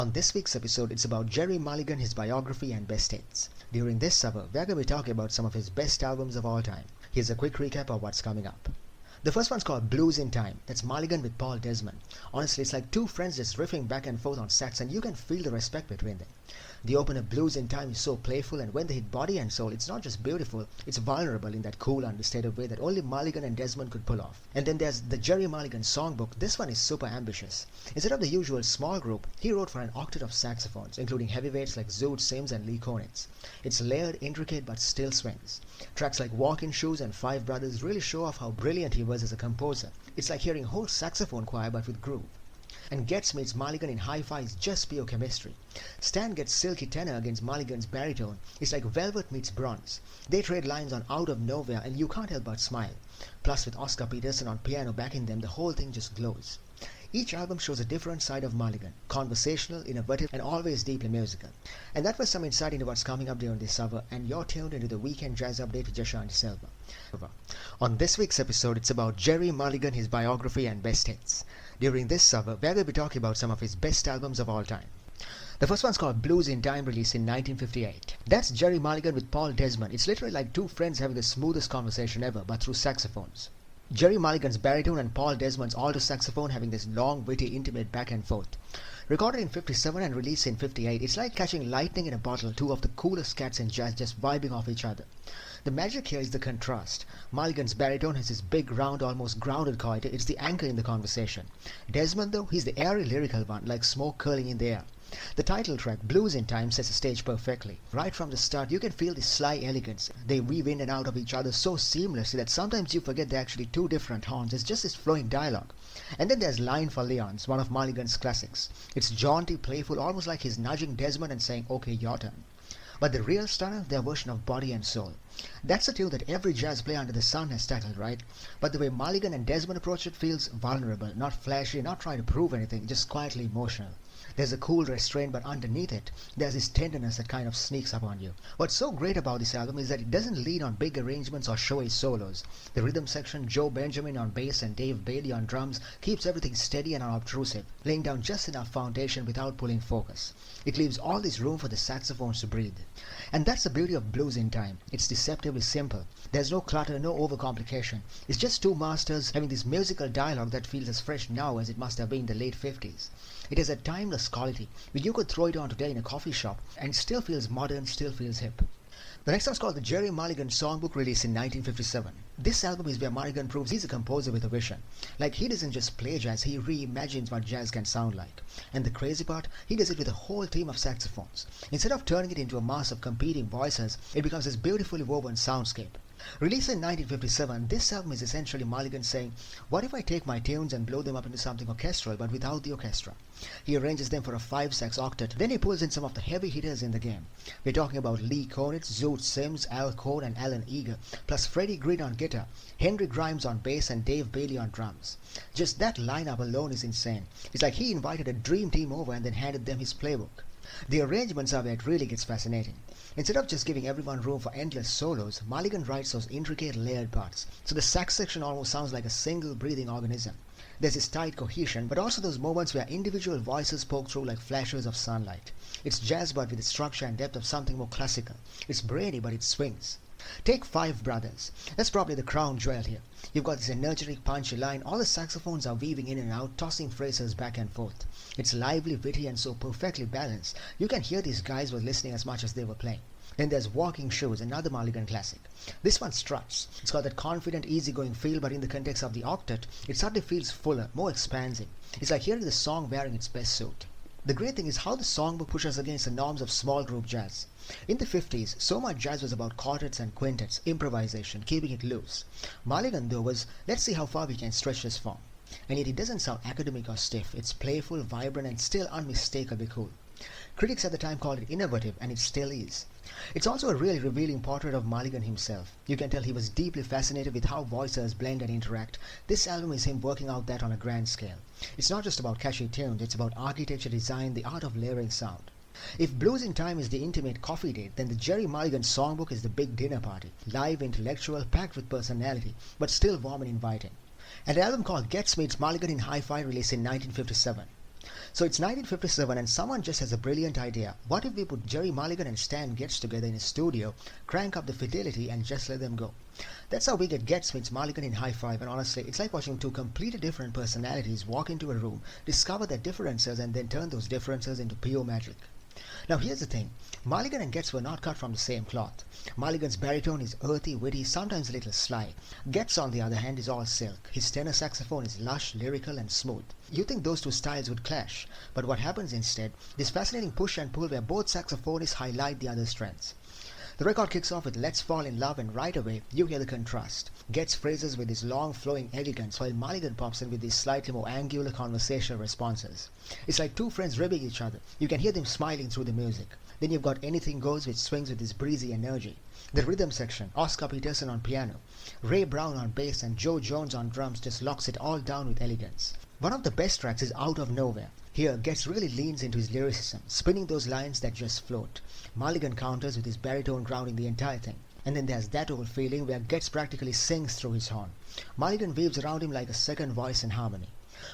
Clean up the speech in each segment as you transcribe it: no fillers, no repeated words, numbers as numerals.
On this week's episode, it's about Gerry Mulligan, his biography, and best hits. During this hour, we're going to be talking about some of his best albums of all time. Here's a quick recap of what's coming up. The first one's called Blues in Time. That's Mulligan with Paul Desmond. Honestly, it's like two friends just riffing back and forth on sax, and you can feel the respect between them. The opener Blues in Time is so playful, and when they hit body and soul, it's not just beautiful, it's vulnerable in that cool, understated way that only Mulligan and Desmond could pull off. And then there's the Gerry Mulligan songbook. This one is super ambitious. Instead of the usual small group, he wrote for an octet of saxophones, including heavyweights like Zoot Sims and Lee Konitz. It's layered, intricate, but still swings. Tracks like Walkin Shoes and Five Brothers really show off how brilliant he was as a composer. It's like hearing a whole saxophone choir but with groove. And Getz meets Mulligan in hi-fi is just pure chemistry. Stan gets silky tenor against Mulligan's baritone. It's like velvet meets bronze. They trade lines on Out of Nowhere and you can't help but smile. Plus with Oscar Peterson on piano backing them, the whole thing just glows. Each album shows a different side of Mulligan, conversational, innovative, and always deeply musical. And that was some insight into what's coming up during this hour, and you're tuned into the Weekend Jazz Update with Joshua and Selva. On this week's episode, it's about Gerry Mulligan, his biography, and best hits. During this hour, we're going to be talking about some of his best albums of all time. The first one's called Blues in Time, released in 1958. That's Gerry Mulligan with Paul Desmond. It's literally like two friends having the smoothest conversation ever, but through saxophones. Gerry Mulligan's baritone and Paul Desmond's alto saxophone having this long, witty, intimate back and forth. Recorded in 57 and released in 58, it's like catching lightning in a bottle, two of the coolest cats in jazz just vibing off each other. The magic here is the contrast. Mulligan's baritone has this big, round, almost grounded quality. It's the anchor in the conversation. Desmond, though, he's the airy, lyrical one, like smoke curling in the air. The title track, Blues in Time, sets the stage perfectly. Right from the start, you can feel the sly elegance. They weave in and out of each other so seamlessly that sometimes you forget they're actually two different horns. It's just this flowing dialogue. And then there's Line for Lyons, one of Mulligan's classics. It's jaunty, playful, almost like he's nudging Desmond and saying, okay, your turn. But the real stunner, their version of Body and Soul. That's a tune that every jazz player under the sun has tackled, right? But the way Mulligan and Desmond approach it feels vulnerable, not flashy, not trying to prove anything, just quietly emotional. There's a cool restraint, but underneath it, there's this tenderness that kind of sneaks up on you. What's so great about this album is that it doesn't lean on big arrangements or showy solos. The rhythm section, Joe Benjamin on bass and Dave Bailey on drums, keeps everything steady and unobtrusive, laying down just enough foundation without pulling focus. It leaves all this room for the saxophones to breathe. And that's the beauty of Blues in Time. It's deceptively simple. There's no clutter, no overcomplication. It's just two masters having this musical dialogue that feels as fresh now as it must have been in the late 50s. It has a timeless quality, where you could throw it on today in a coffee shop and still feels modern, still feels hip. The next one's called the Gerry Mulligan Songbook, released in 1957. This album is where Mulligan proves he's a composer with a vision. Like, he doesn't just play jazz, he reimagines what jazz can sound like. And the crazy part, he does it with a whole team of saxophones. Instead of turning it into a mass of competing voices, it becomes this beautifully woven soundscape. Released in 1957, this album is essentially Mulligan saying, what if I take my tunes and blow them up into something orchestral but without the orchestra? He arranges them for a 5-sax octet, then he pulls in some of the heavy hitters in the game. We're talking about Lee Konitz, Zoot Sims, Al Cohn and Alan Eager, plus Freddie Green on guitar, Henry Grimes on bass and Dave Bailey on drums. Just that lineup alone is insane. It's like he invited a dream team over and then handed them his playbook. The arrangements are where it really gets fascinating. Instead of just giving everyone room for endless solos, Mulligan writes those intricate layered parts, so the sax section almost sounds like a single breathing organism. There's this tight cohesion, but also those moments where individual voices poke through like flashes of sunlight. It's jazz but with the structure and depth of something more classical. It's brainy but it swings. Take Five Brothers. That's probably the crown jewel here. You've got this energetic, punchy line, all the saxophones are weaving in and out, tossing phrases back and forth. It's lively, witty and so perfectly balanced. You can hear these guys were listening as much as they were playing. Then there's Walking Shoes, another Mulligan classic. This one struts. It's got that confident, easygoing feel, but in the context of the octet, it suddenly feels fuller, more expansive. It's like hearing the song wearing its best suit. The great thing is how the songbook pushes against the norms of small group jazz. In the 50s, so much jazz was about quartets and quintets, improvisation, keeping it loose. Mulligan, though, was, let's see how far we can stretch this form. And yet it doesn't sound academic or stiff. It's playful, vibrant, and still unmistakably cool. Critics at the time called it innovative, and it still is. It's also a really revealing portrait of Mulligan himself. You can tell he was deeply fascinated with how voices blend and interact. This album is him working out that on a grand scale. It's not just about catchy tunes, it's about architecture, design, the art of layering sound. If Blues in Time is the intimate coffee date, then the Gerry Mulligan songbook is the big dinner party. Live, intellectual, packed with personality, but still warm and inviting. An album called Getz meets Mulligan in Hi-Fi, released in 1957. So it's 1957 and someone just has a brilliant idea. What if we put Gerry Mulligan and Stan Getz together in a studio, crank up the fidelity and just let them go? That's how we get Getz meets Mulligan in High Five, and honestly, it's like watching two completely different personalities walk into a room, discover their differences and then turn those differences into pure magic. Now here's the thing, Mulligan and Getz were not cut from the same cloth. Mulligan's baritone is earthy, witty, sometimes a little sly. Getz on the other hand is all silk. His tenor saxophone is lush, lyrical and smooth. You think those two styles would clash, but what happens instead, this fascinating push and pull where both saxophonists highlight the other's strengths. The record kicks off with Let's Fall in Love, and right away you hear the contrast. Getz phrases with his long flowing elegance while Mulligan pops in with these slightly more angular conversational responses. It's like two friends ribbing each other. You can hear them smiling through the music. Then you've got Anything Goes, which swings with this breezy energy. The rhythm section, Oscar Peterson on piano, Ray Brown on bass and Joe Jones on drums just locks it all down with elegance. One of the best tracks is Out of Nowhere. Here, Getz really leans into his lyricism, spinning those lines that just float. Mulligan counters with his baritone grounding the entire thing. And then there's that old feeling where Getz practically sings through his horn. Mulligan weaves around him like a second voice in harmony.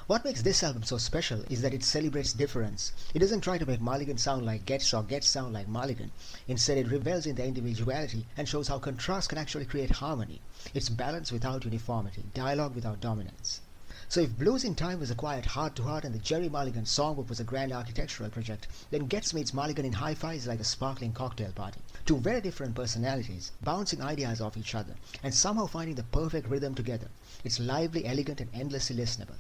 What makes this album so special is that it celebrates difference. It doesn't try to make Mulligan sound like Getz or Getz sound like Mulligan. Instead, it revels in their individuality and shows how contrast can actually create harmony. It's balance without uniformity, dialogue without dominance. So if Blues in Time was a quiet heart-to-heart and the Gerry Mulligan songbook was a grand architectural project, then Getz meets Mulligan in Hi-Fi is like a sparkling cocktail party. Two very different personalities, bouncing ideas off each other, and somehow finding the perfect rhythm together. It's lively, elegant, and endlessly listenable.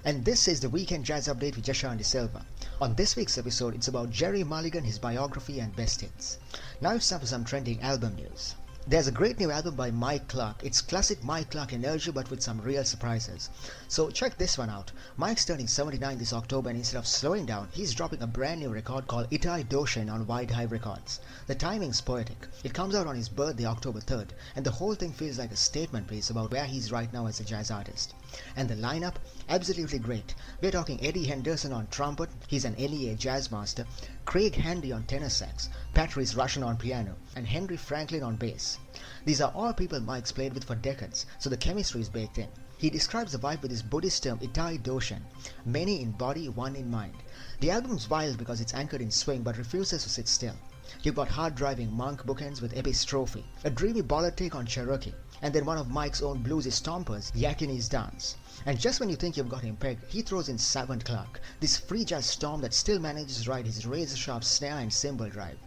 And this is the Weekend Jazz Update with Jashan De Silva. On this week's episode, it's about Gerry Mulligan, his biography, and best hits. Now it's time for some trending album news. There's a great new album by Mike Clark. It's classic Mike Clark energy but with some real surprises. So check this one out. Mike's turning 79 this October, and instead of slowing down, he's dropping a brand new record called Itai Doshin on Wide Hive Records. The timing's poetic. It comes out on his birthday, October 3rd, and the whole thing feels like a statement piece about where he's right now as a jazz artist. And the lineup? Absolutely great. We're talking Eddie Henderson on trumpet, he's an NEA jazz master, Craig Handy on tenor sax, Patrice Rushen on piano, and Henry Franklin on bass. These are all people Mike's played with for decades, so the chemistry is baked in. He describes the vibe with his Buddhist term Itai Doshin, many in body, one in mind. The album's wild because it's anchored in swing but refuses to sit still. You've got hard-driving monk bookends with Epistrophe, a dreamy ballad take on Cherokee, and then one of Mike's own bluesy stompers, Yakini's Dance. And just when you think you've got him pegged, he throws in Savant Clark, this free jazz storm that still manages to ride his razor-sharp snare and cymbal drive.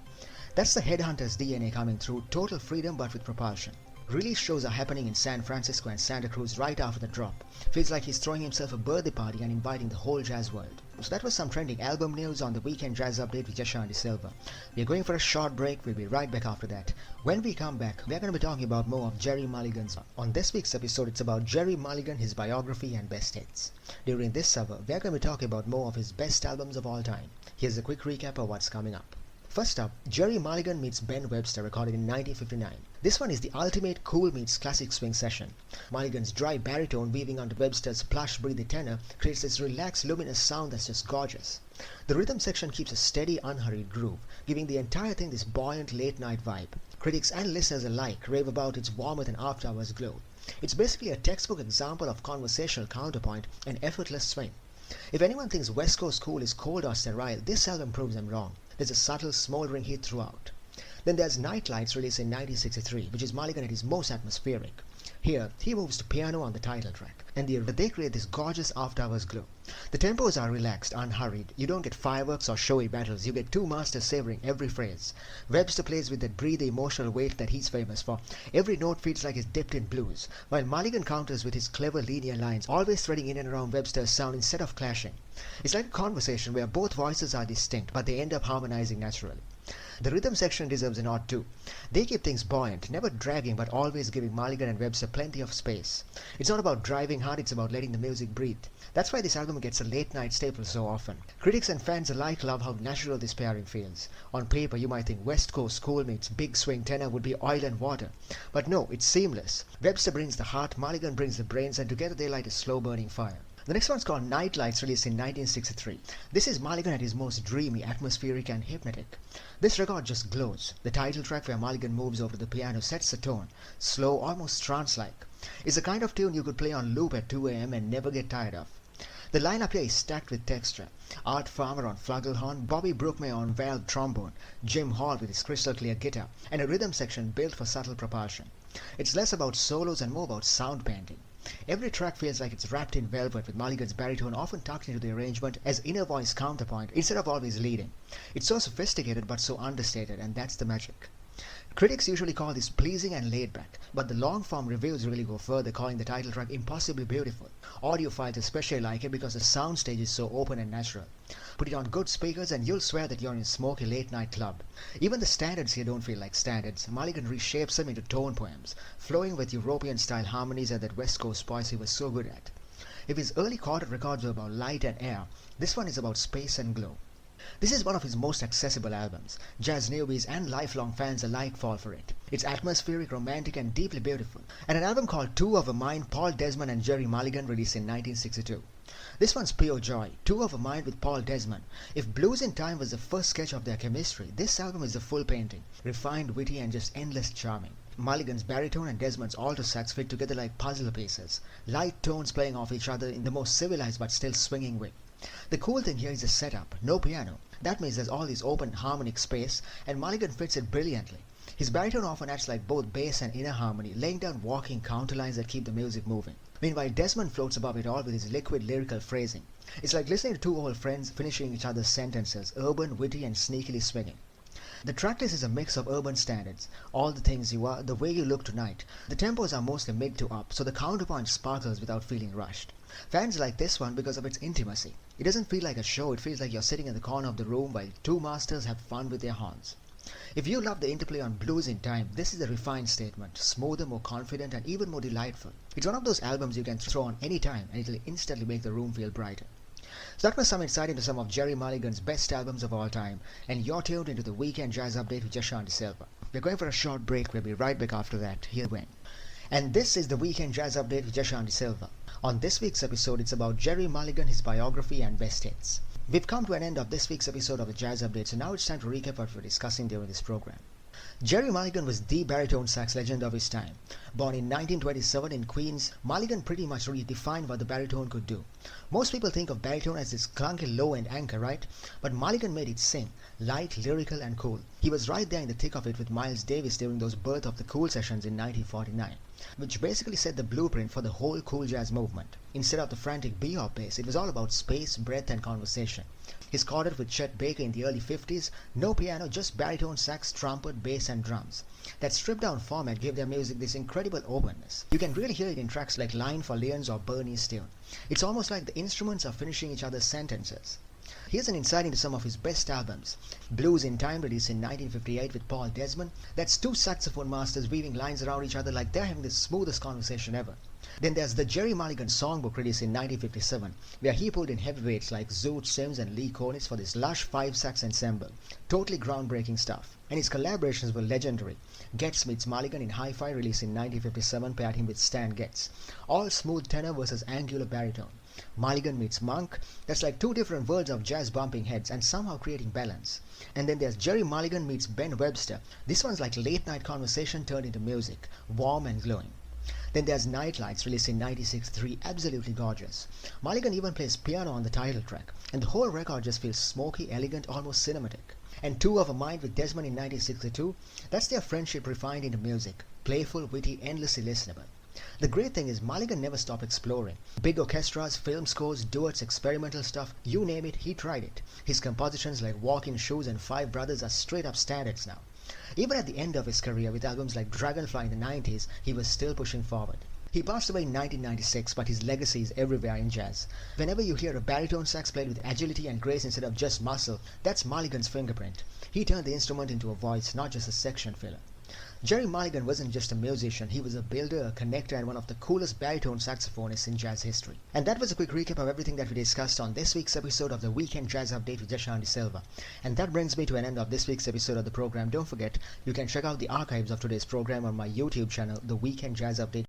That's the Headhunter's DNA coming through, total freedom but with propulsion. Release shows are happening in San Francisco and Santa Cruz right after the drop. Feels like he's throwing himself a birthday party and inviting the whole jazz world. So that was some trending album news on the Weekend Jazz Update with Jashan De Silva. We're going for a short break, we'll be right back after that. When we come back, we're going to be talking about more of Gerry Mulligan's. On this week's episode, it's about Gerry Mulligan, his biography and best hits. During this hour, we're going to be talking about more of his best albums of all time. Here's a quick recap of what's coming up. First up, Gerry Mulligan meets Ben Webster, recorded in 1959. This one is the ultimate cool meets classic swing session. Mulligan's dry baritone weaving onto Webster's plush breathy tenor creates this relaxed luminous sound that's just gorgeous. The rhythm section keeps a steady unhurried groove, giving the entire thing this buoyant late night vibe. Critics and listeners alike rave about its warmth and after hours glow. It's basically a textbook example of conversational counterpoint and effortless swing. If anyone thinks West Coast cool is cold or sterile, this album proves them wrong. There's a subtle, smouldering heat throughout. Then there's Nightlights, released in 1963, which is Mulligan at his most atmospheric. Here, he moves to piano on the title track, and they create this gorgeous after-hours glow. The tempos are relaxed, unhurried. You don't get fireworks or showy battles, you get two masters savoring every phrase. Webster plays with that breathy emotional weight that he's famous for. Every note feels like it's dipped in blues, while Mulligan counters with his clever linear lines, always threading in and around Webster's sound instead of clashing. It's like a conversation where both voices are distinct, but they end up harmonizing naturally. The rhythm section deserves a nod too. They keep things buoyant, never dragging but always giving Mulligan and Webster plenty of space. It's not about driving hard, it's about letting the music breathe. That's why this album gets a late night staple so often. Critics and fans alike love how natural this pairing feels. On paper you might think West Coast cool meets big swing tenor would be oil and water. But no, it's seamless. Webster brings the heart, Mulligan brings the brains, and together they light a slow burning fire. The next one's called Nightlights, released in 1963. This is Mulligan at his most dreamy, atmospheric and hypnotic. This record just glows. The title track where Mulligan moves over the piano sets the tone. Slow, almost trance-like. It's the kind of tune you could play on loop at 2 a.m. and never get tired of. The lineup here is stacked with texture. Art Farmer on flugelhorn, Bobby Brookmeyer on valve trombone, Jim Hall with his crystal clear guitar, and a rhythm section built for subtle propulsion. It's less about solos and more about sound painting. Every track feels like it's wrapped in velvet, with Mulligan's baritone often tucked into the arrangement as inner voice counterpoint instead of always leading. It's so sophisticated but so understated, and that's the magic. Critics usually call this pleasing and laid back, but the long form reviews really go further, calling the title track impossibly beautiful. Audiophiles especially like it because the soundstage is so open and natural. Put it on good speakers and you'll swear that you're in a smoky late night club. Even the standards here don't feel like standards. Mulligan reshapes them into tone poems, flowing with European style harmonies and that West Coast poise he was so good at. If his early quartet records were about light and air, this one is about space and glow. This is one of his most accessible albums. Jazz newbies and lifelong fans alike fall for it. It's atmospheric, romantic, and deeply beautiful. And an album called Two of a Mind, Paul Desmond and Gerry Mulligan, released in 1962. This one's pure joy. Two of a Mind with Paul Desmond. If Blues in Time was the first sketch of their chemistry, this album is the full painting. Refined, witty, and just endless charming. Mulligan's baritone and Desmond's alto sax fit together like puzzle pieces. Light tones playing off each other in the most civilized but still swinging way. The cool thing here is the setup, no piano. That means there's all this open harmonic space, and Mulligan fits it brilliantly. His baritone often acts like both bass and inner harmony, laying down walking counterlines that keep the music moving. Meanwhile, Desmond floats above it all with his liquid lyrical phrasing. It's like listening to two old friends finishing each other's sentences, urban, witty, and sneakily swinging. The tracklist is a mix of urban standards, All the Things You Are, The Way You Look Tonight. The tempos are mostly mid to up, so the counterpoint sparkles without feeling rushed. Fans like this one because of its intimacy. It doesn't feel like a show, it feels like you're sitting in the corner of the room while two masters have fun with their horns. If you love the interplay on Blues in Time, this is a refined statement, smoother, more confident, and even more delightful. It's one of those albums you can throw on any time and it'll instantly make the room feel brighter. So that was some insight into some of Gerry Mulligan's best albums of all time, and you're tuned into the Weekend Jazz Update with Jashan De Silva. We're going for a short break, we'll be right back after that. Here we go. And this is the Weekend Jazz Update with Jashan De Silva. On this week's episode, it's about Gerry Mulligan, his biography, and best hits. We've come to an end of this week's episode of the Jazz Update, so now it's time to recap what we're discussing during this program. Gerry Mulligan was the baritone sax legend of his time. Born in 1927 in Queens, Mulligan pretty much redefined what the baritone could do. Most people think of baritone as this clunky low-end anchor, right? But Mulligan made it sing, light, lyrical, and cool. He was right there in the thick of it with Miles Davis during those Birth of the Cool sessions in 1949, which basically set the blueprint for the whole cool jazz movement. Instead of the frantic bebop bass, it was all about space, breath, and conversation. His quartet with Chet Baker in the early 50s, no piano, just baritone, sax, trumpet, bass, and drums. That stripped-down format gave their music this incredible openness. You can really hear it in tracks like Line for Lyons or Bernie's Tune. It's almost like the instruments are finishing each other's sentences. Here's an insight into some of his best albums. Blues in Time, released in 1958 with Paul Desmond. That's two saxophone masters weaving lines around each other like they're having the smoothest conversation ever. Then there's the Gerry Mulligan Songbook, released in 1957, where he pulled in heavyweights like Zoot Sims and Lee Konitz for this lush five-sax ensemble. Totally groundbreaking stuff. And his collaborations were legendary. Getz meets Mulligan in Hi-Fi, released in 1957, paired him with Stan Getz. All smooth tenor versus angular baritone. Mulligan meets Monk, that's like two different worlds of jazz bumping heads and somehow creating balance. And then there's Gerry Mulligan meets Ben Webster. This one's like late night conversation turned into music, warm and glowing. Then there's Nightlights, released in 1963, absolutely gorgeous. Mulligan even plays piano on the title track, and the whole record just feels smoky, elegant, almost cinematic. And Two of a Mind with Desmond in 1962, that's their friendship refined into music, playful, witty, endlessly listenable. The great thing is Mulligan never stopped exploring. Big orchestras, film scores, duets, experimental stuff, you name it, he tried it. His compositions like Walkin Shoes and Five Brothers are straight up standards now. Even at the end of his career with albums like Dragonfly in the 90s, he was still pushing forward. He passed away in 1996, but his legacy is everywhere in jazz. Whenever you hear a baritone sax played with agility and grace instead of just muscle, that's Mulligan's fingerprint. He turned the instrument into a voice, not just a section filler. Gerry Mulligan wasn't just a musician, he was a builder, a connector, and one of the coolest baritone saxophonists in jazz history. And that was a quick recap of everything that we discussed on this week's episode of the Weekend Jazz Update with Jashan De Silva. And that brings me to an end of this week's episode of the program. Don't forget, you can check out the archives of today's program on my YouTube channel, The Weekend Jazz Update.